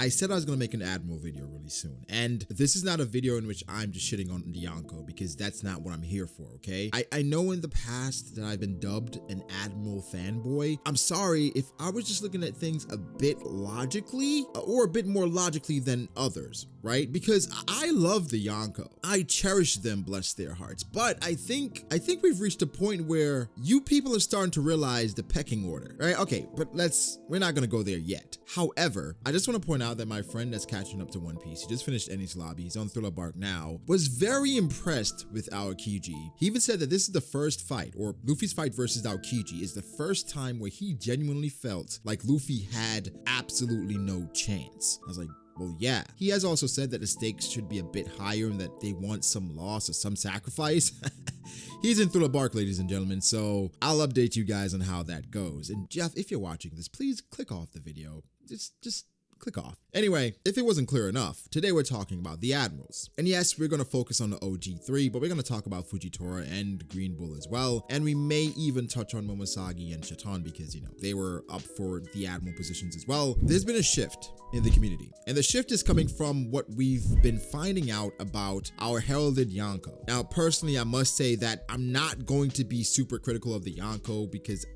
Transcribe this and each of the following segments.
I said I was gonna make an Admiral video really soon, and this is not a video in which I'm just shitting on the Yonko, because that's not what I'm here for, okay? I know in the past that I've been dubbed an Admiral fanboy. I'm sorry if I was just looking at things a bit logically, or a bit more logically than others, right? Because I love the Yonko. I cherish them, bless their hearts. But I think we've reached a point where you people are starting to realize the pecking order, right? Okay, but we're not gonna go there yet. However, I just want to point out that my friend that's catching up to One Piece, he just finished Enies Lobby, he's on Thriller Bark now, was very impressed with Aokiji. He even said that this is the first fight, or Luffy's fight versus Aokiji is the first time where he genuinely felt like Luffy had absolutely no chance. I was like, well, yeah. He has also said that the stakes should be a bit higher and that they want some loss or some sacrifice. He's in Thriller Bark, ladies and gentlemen, so I'll update you guys on how that goes. And Jeff, if you're watching this, please click off the video. Just click off. Anyway, if it wasn't clear enough, today we're talking about the Admirals. And yes, we're going to focus on the OG3, but we're going to talk about Fujitora and Green Bull as well. And we may even touch on Momosagi and Shatan because, you know, they were up for the Admiral positions as well. There's been a shift in the community, and the shift is coming from what we've been finding out about our heralded Yonko. Now, personally, I must say that I'm not going to be super critical of the Yonko because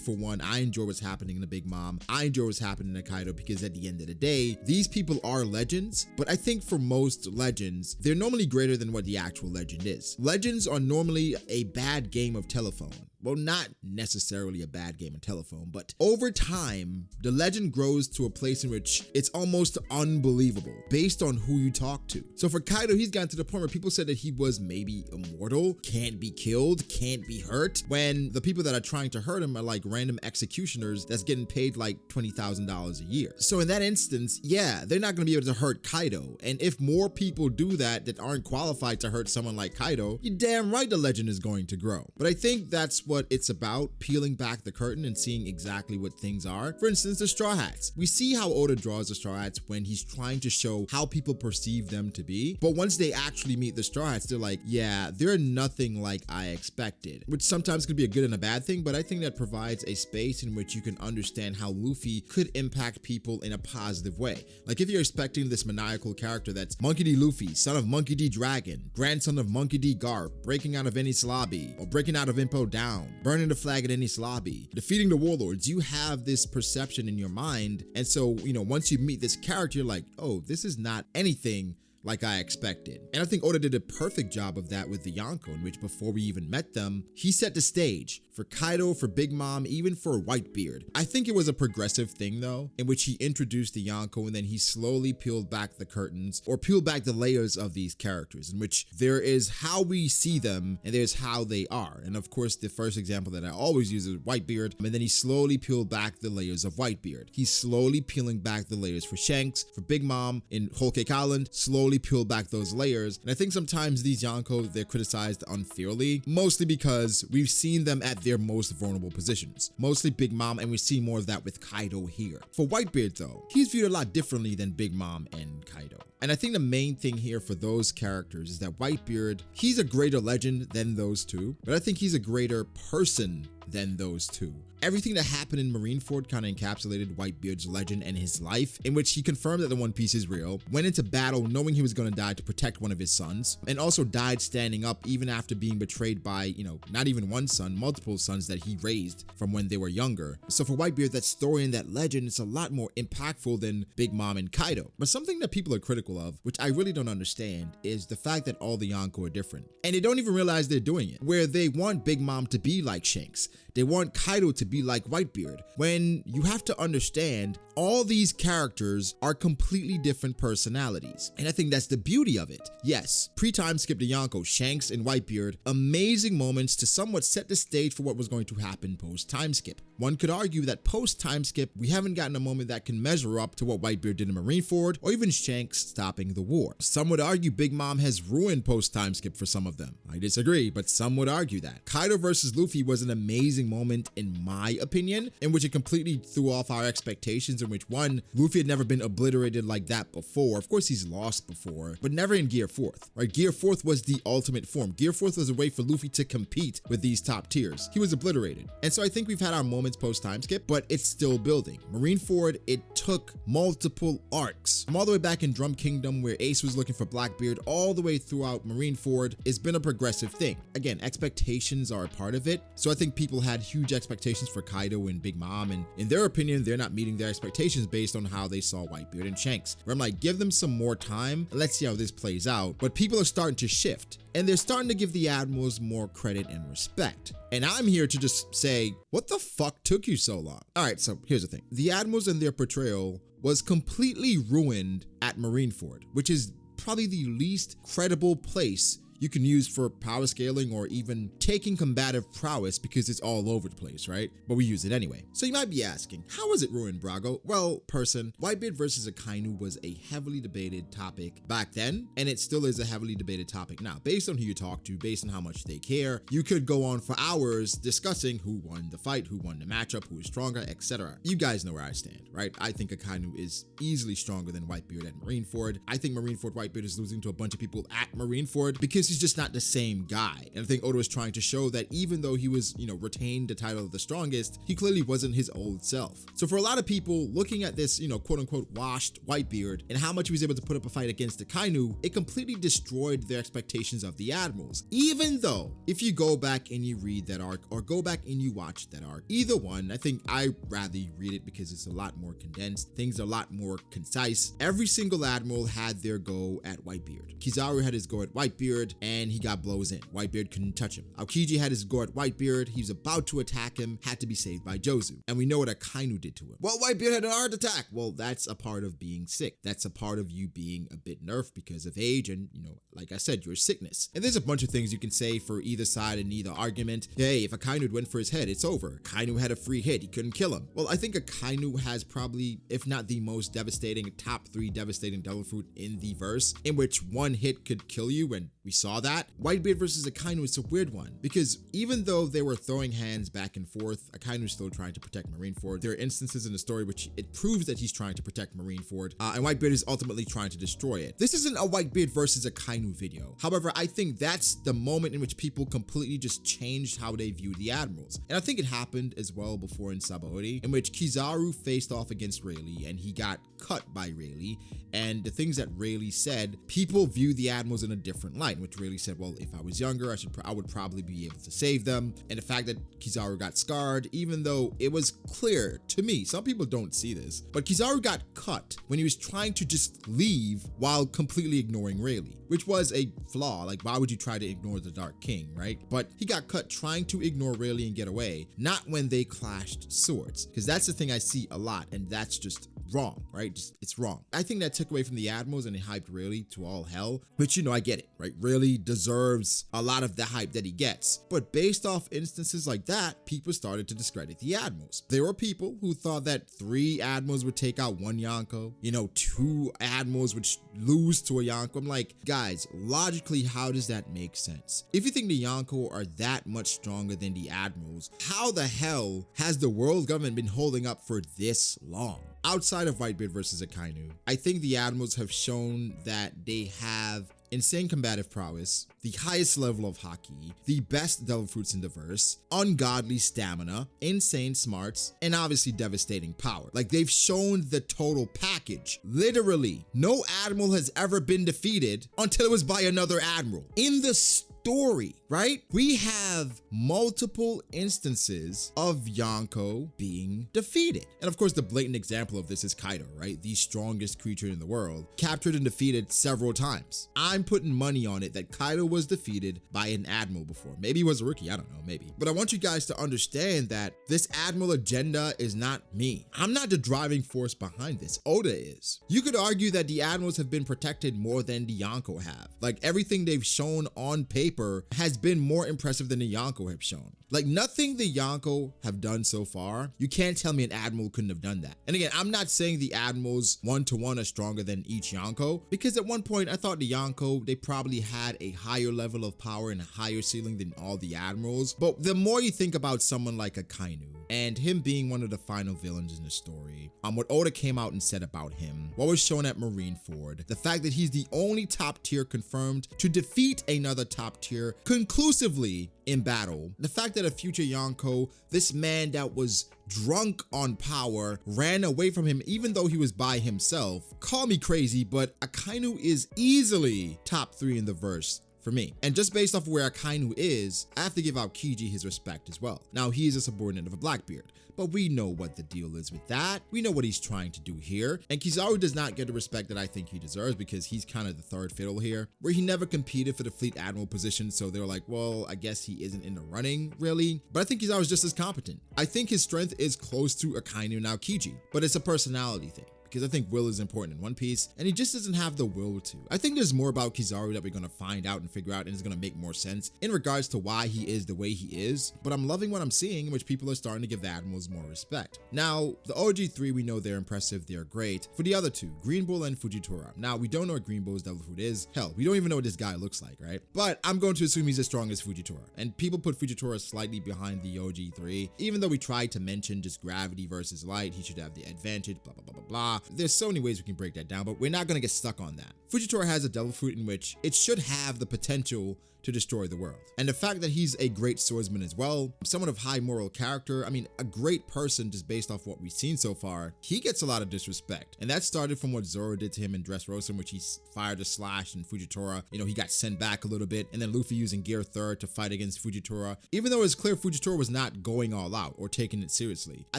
for one, I enjoy what's happening in the Big Mom. I enjoy what's happening in Kaido because at the end of the day, these people are legends, but I think for most legends, they're normally greater than what the actual legend is. Legends are normally a bad game of telephone. Well, not necessarily a bad game of telephone, but over time, the legend grows to a place in which it's almost unbelievable based on who you talk to. So for Kaido, he's gotten to the point where people said that he was maybe immortal, can't be killed, can't be hurt, when the people that are trying to hurt him are like random executioners that's getting paid like $20,000 a year. So in that instance, yeah, they're not gonna be able to hurt Kaido. And if more people do that aren't qualified to hurt someone like Kaido, you're damn right the legend is going to grow. But I think that's what it's about, peeling back the curtain and seeing exactly what things are. For instance, the Straw Hats. We see how Oda draws the Straw Hats when he's trying to show how people perceive them to be. But once they actually meet the Straw Hats, they're like, yeah, they're nothing like I expected, which sometimes could be a good and a bad thing, but I think that provides a space in which you can understand how Luffy could impact people in a positive way. Like if you're expecting this maniacal character that's Monkey D. Luffy, son of Monkey D. Dragon, grandson of Monkey D. Garp, breaking out of Enies Lobby, or breaking out of Impo Down, burning the flag at Enies Lobby, defeating the warlords, you have this perception in your mind. And so, you know, once you meet this character, you're like, oh, this is not anything like I expected. And I think Oda did a perfect job of that with the Yonko, in which before we even met them, he set the stage for Kaido, for Big Mom, even for Whitebeard. I think it was a progressive thing though, in which he introduced the Yonko and then he slowly peeled back the curtains or peeled back the layers of these characters, in which there is how we see them and there's how they are. And of course, the first example that I always use is Whitebeard, and then he slowly peeled back the layers of Whitebeard. He's slowly peeling back the layers for Shanks, for Big Mom, in Whole Cake Island, slowly peel back those layers. And I think sometimes these Yonko, they're criticized unfairly, mostly because we've seen them at their most vulnerable positions, mostly Big Mom, and we see more of that with Kaido here. For Whitebeard though, he's viewed a lot differently than Big Mom and Kaido. And I think the main thing here for those characters is that Whitebeard, he's a greater legend than those two, but I think he's a greater person than those two. Everything that happened in Marineford kind of encapsulated Whitebeard's legend and his life, in which he confirmed that the One Piece is real, went into battle knowing he was going to die to protect one of his sons, and also died standing up even after being betrayed by, you know, not even one son, multiple sons that he raised from when they were younger. So for Whitebeard, that story and that legend is a lot more impactful than Big Mom and Kaido. But something that people are critical of, which I really don't understand, is the fact that all the Yonko are different. And they don't even realize they're doing it, where they want Big Mom to be like Shanks. They want Kaido to be like Whitebeard, when you have to understand all these characters are completely different personalities. And I think that's the beauty of it. Yes, pre-time skip to Yonko, Shanks and Whitebeard, amazing moments to somewhat set the stage for what was going to happen post-time skip. One could argue that post-time skip, we haven't gotten a moment that can measure up to what Whitebeard did in Marineford, or even Shanks stopping the war. Some would argue Big Mom has ruined post-time skip for some of them. I disagree, but some would argue that. Kaido versus Luffy was an amazing interesting moment in my opinion, in which it completely threw off our expectations, in which one, Luffy had never been obliterated like that before. Of course he's lost before, but never in Gear 4th, right? Gear 4th was the ultimate form. Gear 4th was a way for Luffy to compete with these top tiers. He was obliterated. And so I think we've had our moments post time skip, but it's still building. Marineford, it took multiple arcs from all the way back in Drum Kingdom, where Ace was looking for Blackbeard, all the way throughout Marineford. It's been a progressive thing. Again, expectations are a part of it. So I think people had huge expectations for Kaido and Big Mom, and in their opinion, they're not meeting their expectations based on how they saw Whitebeard and Shanks. Where I'm like, give them some more time and let's see how this plays out. But people are starting to shift, and they're starting to give the Admirals more credit and respect. And I'm here to just say, what the fuck took you so long? All right, so here's the thing. The Admirals and their portrayal was completely ruined at Marineford, which is probably the least credible place you can use for power scaling or even taking combative prowess, because it's all over the place, right? But we use it anyway. So you might be asking, how was it ruined, Brago? Well, person, Whitebeard versus Akainu was a heavily debated topic back then, and it still is a heavily debated topic now. Based on who you talk to, based on how much they care, you could go on for hours discussing who won the fight, who won the matchup, who is stronger, etc. You guys know where I stand, right? I think Akainu is easily stronger than Whitebeard at Marineford. I think Marineford Whitebeard is losing to a bunch of people at Marineford because he's just not the same guy. And I think Oda was trying to show that even though he was, retained the title of the strongest, he clearly wasn't his old self. So for a lot of people looking at this, quote unquote washed Whitebeard and how much he was able to put up a fight against Akainu, it completely destroyed their expectations of the Admirals. Even though if you go back and you read that arc or go back and you watch that arc, either one, I think I rather read it because it's a lot more condensed. Things are a lot more concise. Every single Admiral had their go at Whitebeard. Kizaru had his go at Whitebeard and he got blows in. Whitebeard couldn't touch him. Aokiji had his go at Whitebeard. He was about to attack him, had to be saved by Jozu. And we know what Akainu did to him. Well, Whitebeard had a heart attack. Well, that's a part of being sick. That's a part of you being a bit nerfed because of age and, like I said, your sickness. And there's a bunch of things you can say for either side in either argument. Hey, if Akainu went for his head, it's over. Akainu had a free hit. He couldn't kill him. Well, I think Akainu has probably, if not the most devastating, top 3 devastating Devil Fruit in the verse, in which one hit could kill you, and we saw that. Whitebeard versus Akainu is a weird one, because even though they were throwing hands back and forth, Akainu's still trying to protect Marineford. There are instances in the story which it proves that he's trying to protect Marineford, and Whitebeard is ultimately trying to destroy it. This isn't a Whitebeard versus Akainu video. However, I think that's the moment in which people completely just changed how they view the Admirals. And I think it happened as well before in Sabaody, in which Kizaru faced off against Rayleigh and he got cut by Rayleigh. And the things that Rayleigh said, people view the Admirals in a different light, in which Rayleigh said, well, if I was younger, I would probably be able to save them. And the fact that Kizaru got scarred, even though it was clear to me, some people don't see this, but Kizaru got cut when he was trying to just leave while completely ignoring Rayleigh, which was a flaw. Like, why would you try to ignore the Dark King, right? But he got cut trying to ignore Rayleigh and get away, not when they clashed swords, because that's the thing I see a lot, and that's just wrong, right? It's wrong. I think that took away from the Admirals and it hyped Rayleigh to all hell, which, I get it, right? Rayleigh deserves a lot of the hype that he gets. But based off instances like that, people started to discredit the Admirals. There were people who thought that 3 Admirals would take out 1 Yonko, 2 Admirals would lose to a Yonko. I'm like, guys, logically, how does that make sense? If you think the Yonko are that much stronger than the Admirals, how the hell has the world government been holding up for this long? Outside of Whitebeard versus Akainu, I think the Admirals have shown that they have insane combative prowess, the highest level of haki, the best Devil Fruits in the verse, ungodly stamina, insane smarts, and obviously devastating power. Like, they've shown the total package. Literally, no Admiral has ever been defeated until it was by another Admiral. In the story, right? We have multiple instances of Yonko being defeated. And of course, the blatant example of this is Kaido, right? The strongest creature in the world, captured and defeated several times. I'm putting money on it that Kaido was defeated by an Admiral before. Maybe he was a rookie, I don't know, maybe. But I want you guys to understand that this Admiral agenda is not me. I'm not the driving force behind this. Oda is. You could argue that the Admirals have been protected more than the Yonko have. Like, everything they've shown on paper paper has been more impressive than the Yonko have shown. Like, nothing the Yonko have done so far, you can't tell me an Admiral couldn't have done that. And again, I'm not saying the Admirals one-to-one are stronger than each Yonko, because at one point I thought the Yonko, they probably had a higher level of power and a higher ceiling than all the Admirals. But the more you think about someone like Akainu, and him being one of the final villains in the story, what Oda came out and said about him, what was shown at Marineford, the fact that he's the only top tier confirmed to defeat another top tier conclusively in battle, the fact that a future Yonko, this man that was drunk on power, ran away from him even though he was by himself. Call me crazy, but Akainu is easily top 3 in the verse for me. And just based off of where Akainu is, I have to give out Kiji his respect as well. Now, he is a subordinate of a Blackbeard, but we know what the deal is with that. We know what he's trying to do here. And Kizaru does not get the respect that I think he deserves, because he's kind of the third fiddle here, where he never competed for the Fleet Admiral position. So they're like, well, I guess he isn't in the running really. But I think Kizaru is just as competent. I think his strength is close to Akainu now Kiji, but it's a personality thing, because I think will is important in One Piece, and he just doesn't have the will to. I think there's more about Kizaru that we're going to find out and figure out, and it's going to make more sense in regards to why he is the way he is. But I'm loving what I'm seeing, in which people are starting to give the Admirals more respect. Now, the OG3, we know they're impressive, they're great. For the other two, Green Bull and Fujitora. Now, we don't know what Green Bull's devil fruit is. Hell, we don't even know what this guy looks like, right? But I'm going to assume he's as strong as Fujitora. And people put Fujitora slightly behind the OG3, even though we tried to mention just gravity versus light, he should have the advantage, blah, blah, blah, blah, blah. There's so many ways we can break that down, but we're not going to get stuck on that. Fujitora has a devil fruit in which it should have the potential to destroy the world. And the fact that he's a great swordsman as well, someone of high moral character, I mean, a great person just based off what we've seen so far, he gets a lot of disrespect. And that started from what Zoro did to him in Dressrosa, in which he fired a slash, and Fujitora, you know, he got sent back a little bit, and then Luffy using Gear 3rd to fight against Fujitora, even though it's clear Fujitora was not going all out or taking it seriously. I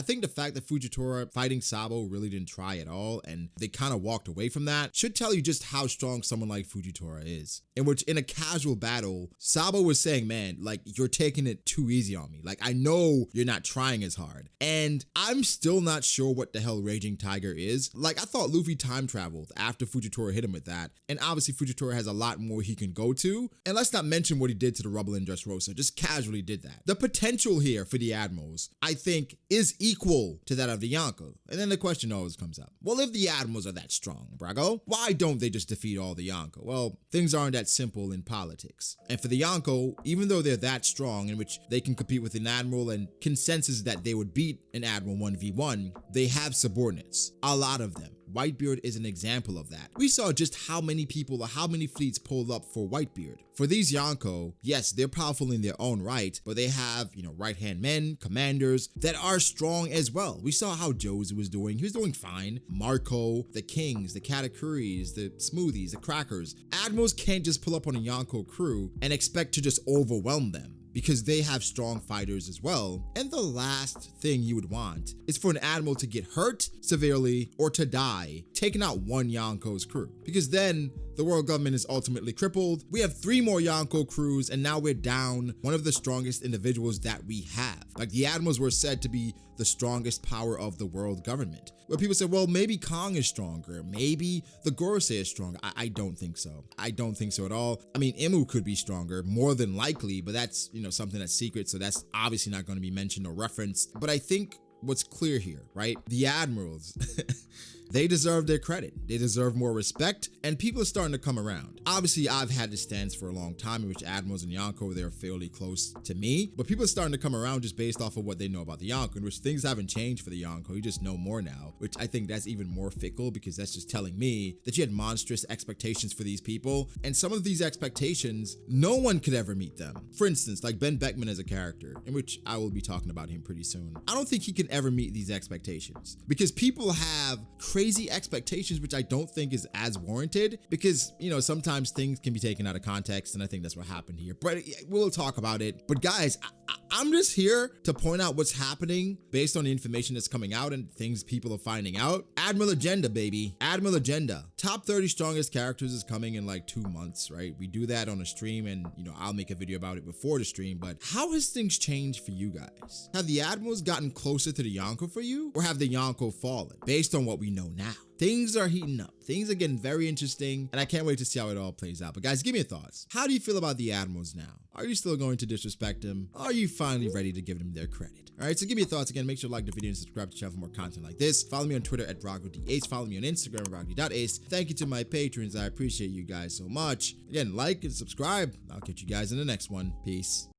think the fact that Fujitora fighting Sabo really didn't try at all, and they kind of walked away from that, should tell you just how strong someone like Fujitora is. In which, in a casual battle, Sabo was saying, man, like, you're taking it too easy on me. Like, I know you're not trying as hard. And I'm still not sure what the hell Raging Tiger is. Like, I thought Luffy time traveled after Fujitora hit him with that. And obviously Fujitora has a lot more he can go to. And let's not mention what he did to the Rubble in Dressrosa. Just casually did that. The potential here for the Admirals, I think, is equal to that of the Yonko. And then the question always comes up. Well, if the Admirals are that strong, Brago, why don't they just defeat all the Yonko? Well, things aren't that simple in politics. And for the Yonko, even though they're that strong, in which they can compete with an Admiral, and consensus that they would beat an Admiral 1v1, they have subordinates. A lot of them. Whitebeard is an example of that. We saw just how many people or how many fleets pulled up for Whitebeard. For these Yonko, yes, they're powerful in their own right, but they have, you know, right-hand men, commanders that are strong as well. We saw how Jozu was doing. He was doing fine. Marco, the Kings, the Katakuris, the Smoothies, the Crackers. Admirals can't just pull up on a Yonko crew and expect to just overwhelm them, because they have strong fighters as well. And the last thing you would want is for an Admiral to get hurt severely or to die, taking out one Yonko's crew, because then the world government is ultimately crippled. We have 3 more Yonko crews, and now we're down one of the strongest individuals that we have. Like, the Admirals were said to be the strongest power of the world government, where people say, well, maybe Kong is stronger, maybe the Gorosei is stronger. I don't think so. I don't think so at all. I mean, Imu could be stronger, more than likely, but that's, you know, something that's secret, so that's obviously not going to be mentioned or referenced. But I think what's clear here, right? The Admirals, they deserve their credit. They deserve more respect, and people are starting to come around. Obviously, I've had this stance for a long time, in which Admirals and Yonko, they're fairly close to me, but people are starting to come around just based off of what they know about the Yonko, in which things haven't changed for the Yonko. You just know more now, which I think that's even more fickle, because that's just telling me that you had monstrous expectations for these people, and some of these expectations, no one could ever meet them. For instance, like Ben Beckman as a character, in which I will be talking about him pretty soon. I don't think he can ever meet these expectations, because people have crazy expectations, which I don't think is as warranted, because, you know, sometimes things can be taken out of context, and I think that's what happened here, but we'll talk about it. But guys, I'm just here to point out what's happening based on the information that's coming out and things people are finding out. Admiral Agenda, baby. Admiral Agenda. Top 30 strongest characters is coming in like 2 months, right? We do that on a stream, and, you know, I'll make a video about it before the stream. But how has things changed for you guys? Have the Admirals gotten closer to the Yonko for you, or have the Yonko fallen based on what we know now? Things are heating up. Things are getting very interesting, and I can't wait to see how it all plays out. But guys, give me your thoughts. How do you feel about the Admirals now? Are you still going to disrespect them? Are you finally ready to give them their credit? All right, so give me your thoughts. Again, make sure to like the video and subscribe to the channel for more content like this. Follow me on Twitter at RoccoDAce. Follow me on Instagram at Rocky.Ace. Thank you to my patrons. I appreciate you guys so much. Again, like and subscribe. I'll catch you guys in the next one. Peace.